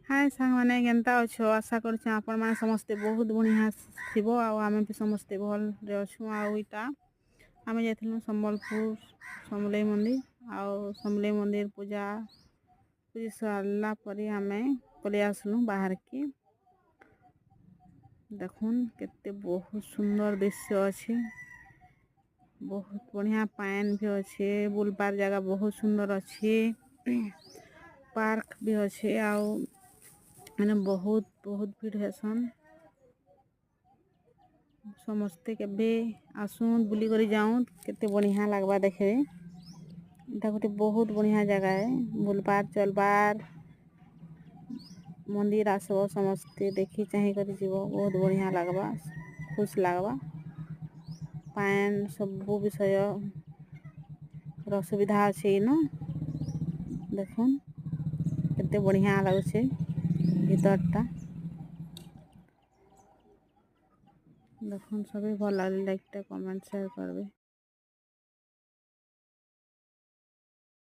हाय सांग मैंने केनता अच्छो आशा करछे आपण माने समस्ते बहुत बढ़िया थिबो आ आमे भी समस्ते भल रे अछु आ इटा आमे जाइथिलु संबलपुर समलेई मंदिर आ समलेई मंदिर पूजा पूजी सारला परे आमे पले आसलु बाहर के देखुन केते बहुत सुंदर दृश्य अछि बहुत बढ़िया पान भी अच्छे बुलबार जगह बहुत सुंदर अच्छे पार्क भी अच्छे आ मैंने बहुत बहुत भीड़ हेसन समस्ते के आसुन बुली करी जाऊं केते बढ़िया लगवा देखे एटा गोटे बहुत बढ़िया जगह है बुलबार चलबार मंदिर आसबो समस्ते देखी चाहे करी जीवो बहुत बढ़िया लगवा खुश लगवा पान सब विषय सुविधा अच्छे न देखुन केते बढ़िया लागुछे भीतरटा देखुन सभी भल लागले लाइक टा कमेंट शेयर करबे।